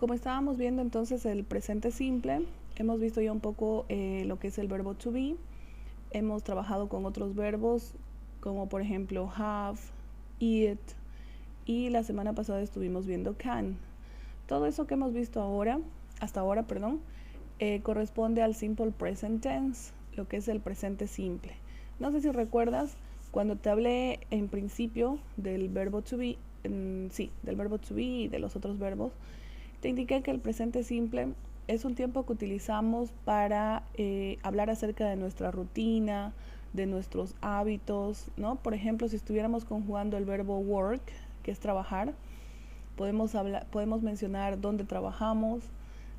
Como estábamos viendo entonces el presente simple, hemos visto ya un poco lo que es el verbo to be. Hemos trabajado con otros verbos como por ejemplo have, eat, y la semana pasada estuvimos viendo can. Todo eso que hemos visto hasta ahora, corresponde al simple present tense, lo que es el presente simple. No sé si recuerdas cuando te hablé en principio del verbo to be, del verbo to be y de los otros verbos. Te indiqué que el presente simple es un tiempo que utilizamos para hablar acerca de nuestra rutina, de nuestros hábitos, ¿no? Por ejemplo, si estuviéramos conjugando el verbo work, que es trabajar, podemos mencionar dónde trabajamos,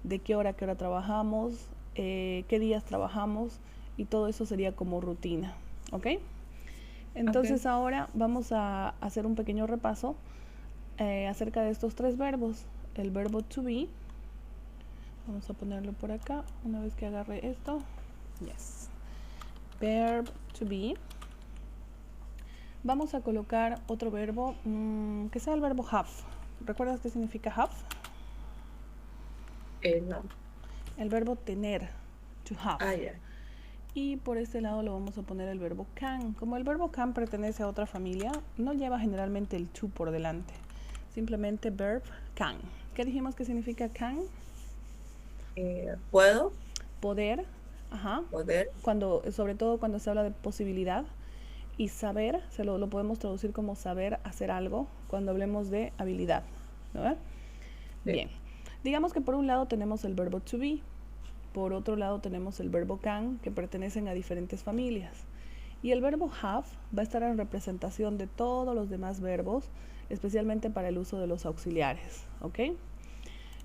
de qué hora a qué hora trabajamos, qué días trabajamos, y todo eso sería como rutina, ¿ok? Entonces ahora vamos a hacer un pequeño repaso acerca de estos tres verbos. El verbo to be, vamos a ponerlo por acá una vez que agarre esto. Yes. Verb to be. Vamos a colocar otro verbo que sea el verbo have. ¿Recuerdas qué significa have? No. El verbo tener, to have. Ya. Y por este lado lo vamos a poner el verbo can. Como el verbo can pertenece a otra familia, no lleva generalmente el to por delante. Simplemente verb can. ¿Qué dijimos que significa can? ¿Puedo? Poder, ajá. ¿Poder? Sobre todo cuando se habla de posibilidad. Y saber, lo podemos traducir como saber hacer algo cuando hablemos de habilidad, ¿no? Sí. Bien, digamos que por un lado tenemos el verbo to be, por otro lado tenemos el verbo can, que pertenecen a diferentes familias. Y el verbo have va a estar en representación de todos los demás verbos, especialmente para el uso de los auxiliares, ¿ok?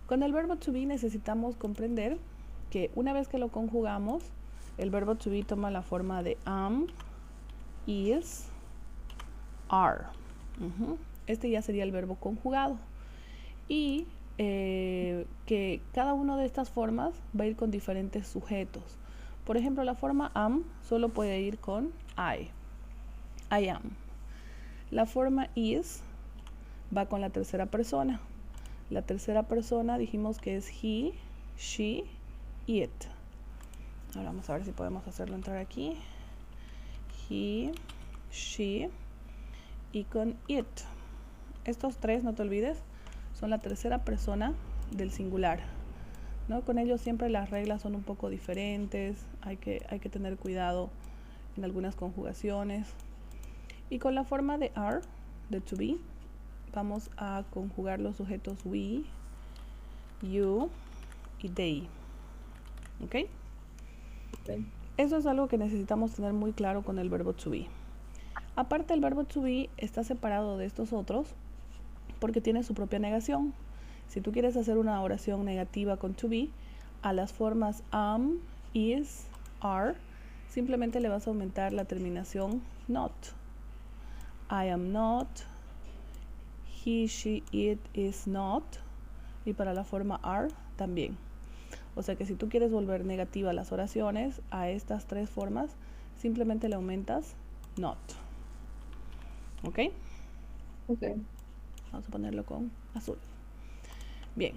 Con el verbo to be necesitamos comprender que una vez que lo conjugamos, el verbo to be toma la forma de am, is, are. Este ya sería el verbo conjugado. Y que cada una de estas formas va a ir con diferentes sujetos. Por ejemplo, la forma am solo puede ir con I am. La forma is va con la tercera persona. La tercera persona dijimos que es he, she, it. Ahora vamos a ver si podemos hacerlo entrar aquí. He, she y con it. Estos tres, no te olvides, son la tercera persona del singular, ¿no? Con ellos siempre las reglas son un poco diferentes, hay que tener cuidado en algunas conjugaciones. Y con la forma de are, de to be, vamos a conjugar los sujetos we, you y they. ¿Ok? Eso es algo que necesitamos tener muy claro con el verbo to be. Aparte, el verbo to be está separado de estos otros porque tiene su propia negación. Si tú quieres hacer una oración negativa con to be, a las formas am, is, are, simplemente le vas a aumentar la terminación not. I am not, he, she, it is not, y para la forma are también. O sea que si tú quieres volver negativa las oraciones a estas tres formas, simplemente le aumentas not. ¿Ok? Ok. Vamos a ponerlo con azul. Bien,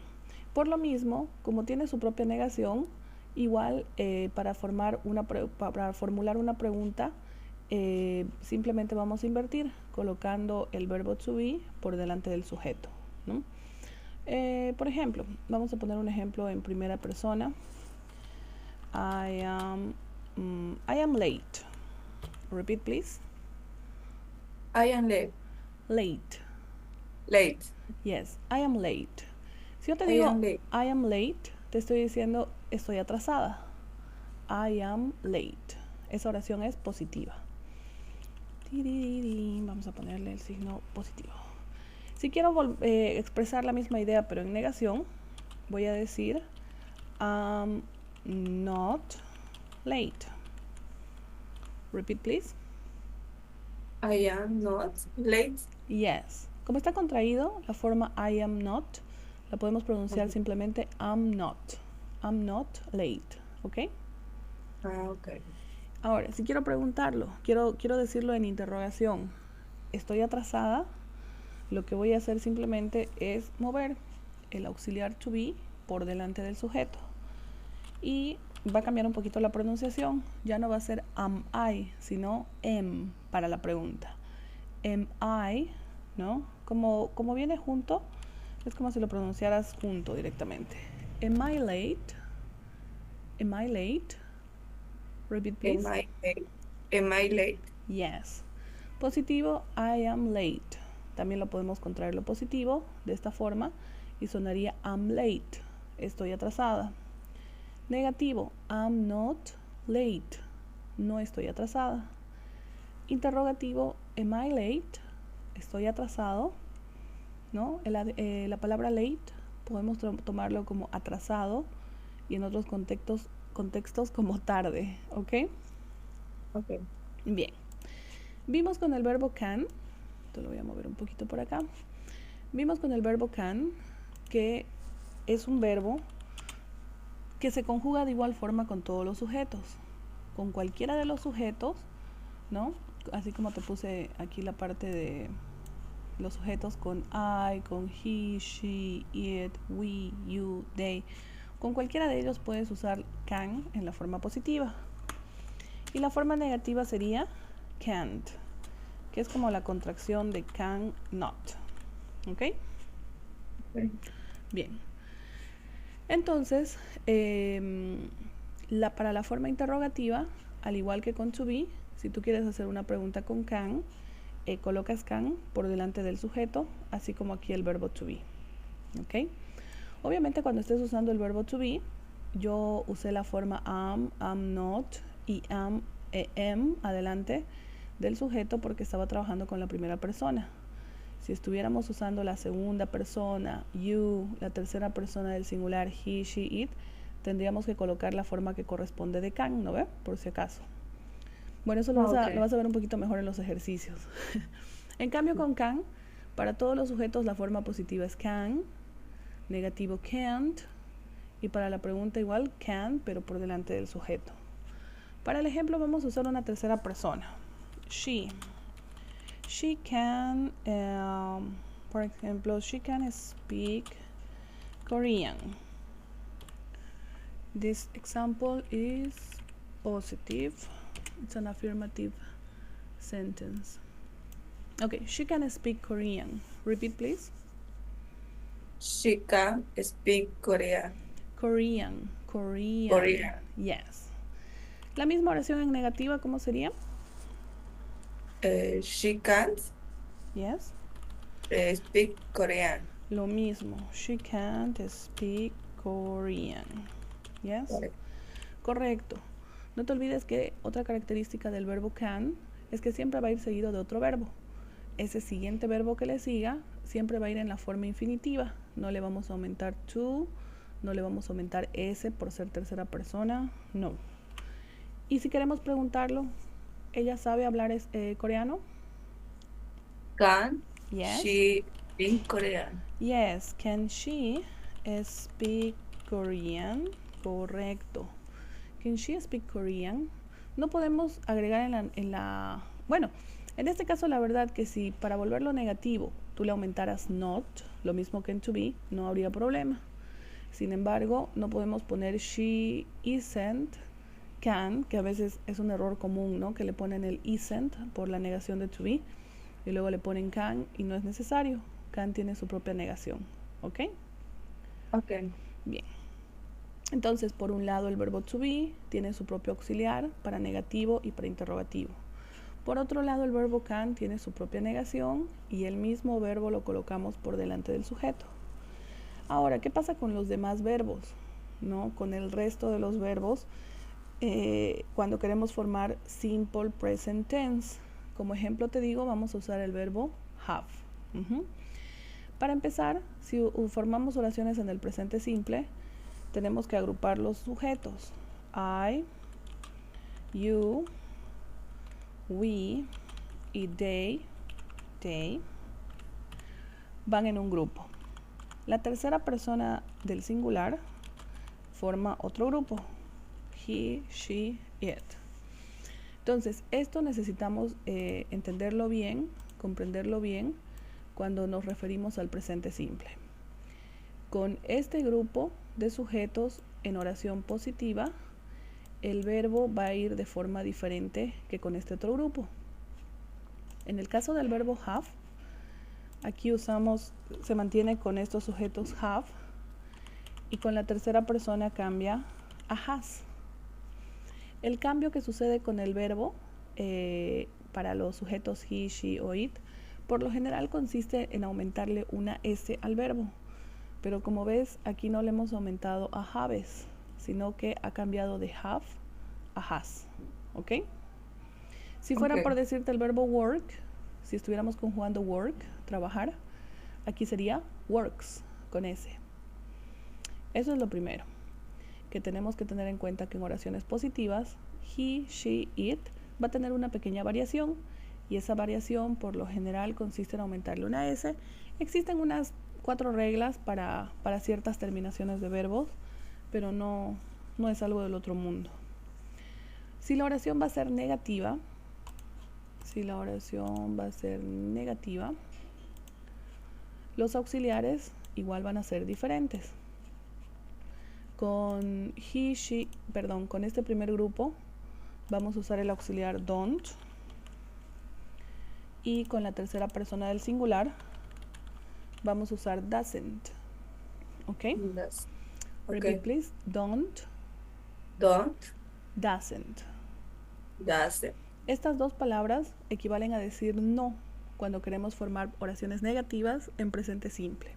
por lo mismo, como tiene su propia negación, igual para formular una pregunta, simplemente vamos a invertir, colocando el verbo to be por delante del sujeto, ¿no? Por ejemplo, vamos a poner un ejemplo en primera persona. I am late. Repeat, please. I am late. Late. Late. Yes, I am late. Si yo te I digo am late. I am late, te estoy diciendo estoy atrasada. I am late. Esa oración es positiva. Vamos a ponerle el signo positivo. Si quiero expresar la misma idea pero en negación, voy a decir I'm not late. Repeat, please. I am not late. Yes. Como está contraído, la forma I am not la podemos pronunciar simplemente I'm not. I'm not late. ¿Ok? Ok. Ahora, si quiero preguntarlo, quiero decirlo en interrogación, estoy atrasada, lo que voy a hacer simplemente es mover el auxiliar to be por delante del sujeto. Y va a cambiar un poquito la pronunciación. Ya no va a ser am I, sino am para la pregunta. Am I, ¿no? Como viene junto, es como si lo pronunciaras junto directamente. Am I late? Am I late? Repeat, please. Am I late? Am I late? Yes. Positivo, I am late. También lo podemos contraer lo positivo de esta forma y sonaría I'm late. Estoy atrasada. Negativo, I'm not late. No estoy atrasada. Interrogativo, am I late? Estoy atrasado. ¿No? La palabra late podemos tomarlo como atrasado y en otros contextos como tarde. ¿Ok? Ok. Bien. Vimos con el verbo can, te lo voy a mover un poquito por acá. Vimos con el verbo can que es un verbo que se conjuga de igual forma con todos los sujetos. Con cualquiera de los sujetos, ¿no? Así como te puse aquí la parte de los sujetos con I, con he, she, it, we, you, they. Con cualquiera de ellos puedes usar can en la forma positiva. Y la forma negativa sería can't, que es como la contracción de can not. ¿Ok? Bien. Entonces, para la forma interrogativa, al igual que con to be, si tú quieres hacer una pregunta con can, colocas can por delante del sujeto, así como aquí el verbo to be. ¿Ok? Obviamente cuando estés usando el verbo to be, yo usé la forma am not y am adelante del sujeto porque estaba trabajando con la primera persona. Si estuviéramos usando la segunda persona, you, la tercera persona del singular, he, she, it, tendríamos que colocar la forma que corresponde de can, ¿no ve? Por si acaso. Bueno, eso lo vas a ver un poquito mejor en los ejercicios. En cambio con can, para todos los sujetos la forma positiva es can, negativo can't, y para la pregunta igual can, pero por delante del sujeto. Para el ejemplo vamos a usar una tercera persona. She can, por ejemplo, she can speak Korean. This example is positive. It's an affirmative sentence. Okay, she can speak Korean. Repeat, please. She can speak Korean. Korean. Yes. La misma oración en negativa, ¿cómo sería? She can't Yes. speak Korean. Lo mismo. She can't speak Korean. Yes. Correcto. No te olvides que otra característica del verbo can es que siempre va a ir seguido de otro verbo. Ese siguiente verbo que le siga siempre va a ir en la forma infinitiva. No le vamos a aumentar to, no le vamos a aumentar s por ser tercera persona, no. Y si queremos preguntarlo, ¿ella sabe hablar coreano? Can Yes. she speak Korean? Yes, can she speak Korean? Correcto. Can she speak Korean? No podemos agregar bueno, en este caso la verdad que si para volverlo negativo tú le aumentaras not, lo mismo que en to be, no habría problema. Sin embargo, no podemos poner she isn't can, que a veces es un error común, ¿no? Que le ponen el isn't por la negación de to be y luego le ponen can y no es necesario. Can tiene su propia negación, ¿ok? Ok. Bien. Entonces, por un lado el verbo to be tiene su propio auxiliar para negativo y para interrogativo. Por otro lado el verbo can tiene su propia negación y el mismo verbo lo colocamos por delante del sujeto. Ahora, ¿qué pasa con los demás verbos? ¿No? Con el resto de los verbos cuando queremos formar simple present tense. Como ejemplo te digo, vamos a usar el verbo have. Para empezar, si formamos oraciones en el presente simple, tenemos que agrupar los sujetos. I, you, we y they van en un grupo. La tercera persona del singular forma otro grupo. He, she, it. Entonces, esto necesitamos entenderlo bien, comprenderlo bien cuando nos referimos al presente simple. Con este grupo de sujetos en oración positiva, el verbo va a ir de forma diferente que con este otro grupo. En el caso del verbo have, aquí se mantiene con estos sujetos have, y con la tercera persona cambia a has. El cambio que sucede con el verbo para los sujetos he, she o it, por lo general consiste en aumentarle una S al verbo. Pero como ves, aquí no le hemos aumentado a haves, sino que ha cambiado de have a has. ¿Ok? Si fuera por decirte el verbo work, si estuviéramos conjugando work, trabajar, aquí sería works, con S. Eso es lo primero, que tenemos que tener en cuenta que en oraciones positivas, he, she, it va a tener una pequeña variación, y esa variación por lo general consiste en aumentarle una S. Existen unas 4 reglas para ciertas terminaciones de verbos, pero no es algo del otro mundo. Si la oración va a ser negativa, los auxiliares igual van a ser diferentes. Con con este primer grupo vamos a usar el auxiliar don't, y con la tercera persona del singular vamos a usar doesn't. ¿Ok? Repeat please. Don't. Doesn't. Estas dos palabras equivalen a decir no cuando queremos formar oraciones negativas en presente simple.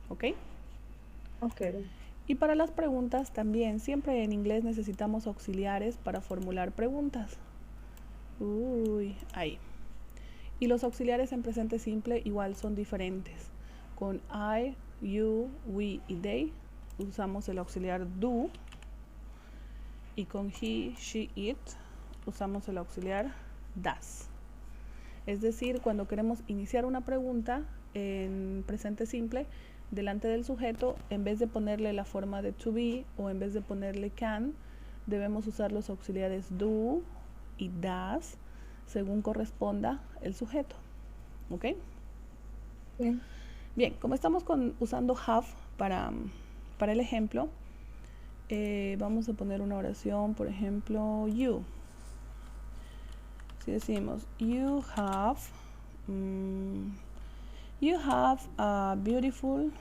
¿Ok? Ok. Y para las preguntas también, siempre en inglés necesitamos auxiliares para formular preguntas. Ahí. Y los auxiliares en presente simple igual son diferentes. Con I, you, we y they usamos el auxiliar do, y con he, she, it usamos el auxiliar does. Es decir, cuando queremos iniciar una pregunta en presente simple, delante del sujeto, en vez de ponerle la forma de to be o en vez de ponerle can, debemos usar los auxiliares do y does según corresponda el sujeto. ¿Ok? Bien. Bien, como estamos usando have para el ejemplo, vamos a poner una oración, por ejemplo, you. Si decimos, you have a beautiful,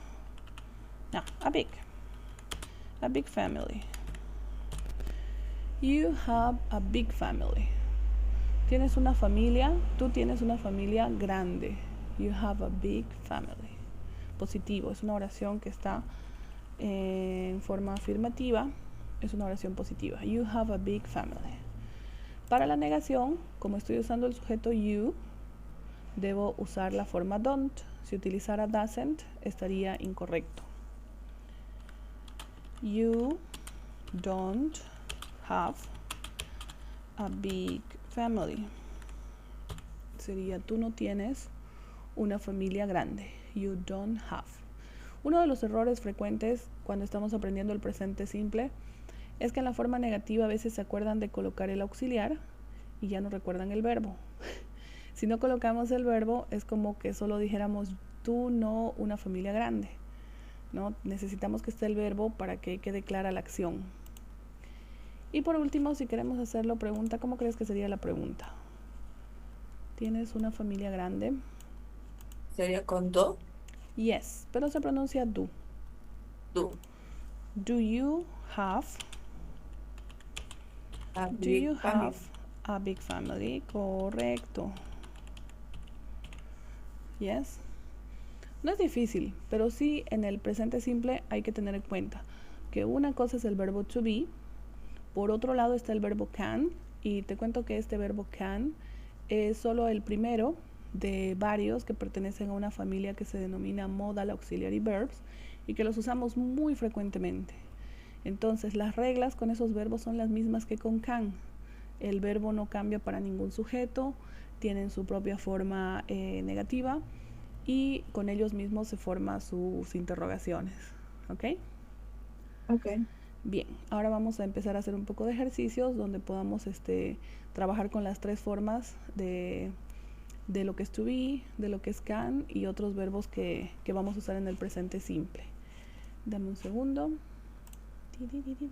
a big family. You have a big family. Tienes una familia, tú tienes una familia grande. You have a big family. Positivo, es una oración que está en forma afirmativa, es una oración positiva. You have a big family. Para la negación, como estoy usando el sujeto you, debo usar la forma don't. Si utilizara doesn't, estaría incorrecto. You don't have a big family. Sería, tú no tienes una familia grande. You don't have. Uno de los errores frecuentes cuando estamos aprendiendo el presente simple es que en la forma negativa a veces se acuerdan de colocar el auxiliar y ya no recuerdan el verbo. Si no colocamos el verbo, es como que solo dijéramos tú no una familia grande, ¿no? Necesitamos que esté el verbo para que quede clara la acción. Y por último, si queremos hacerlo pregunta, ¿cómo crees que sería la pregunta? ¿Tienes una familia grande? ¿Sería con do? Yes, pero se pronuncia do. Do. Do you have A Do big you family. have a big family? Correcto. Yes. No es difícil, pero sí en el presente simple hay que tener en cuenta que una cosa es el verbo to be, por otro lado está el verbo can, y te cuento que este verbo can es solo el primero de varios que pertenecen a una familia que se denomina Modal Auxiliary Verbs y que los usamos muy frecuentemente. Entonces las reglas con esos verbos son las mismas que con can. El verbo no cambia para ningún sujeto, tienen su propia forma negativa y con ellos mismos se forman sus interrogaciones. ¿Ok? Ok. Bien, ahora vamos a empezar a hacer un poco de ejercicios donde podamos trabajar con las 3 formas de lo que es to be, de lo que es can y otros verbos que vamos a usar en el presente simple. Dame un segundo. Ti, ti, ti, ti, ti.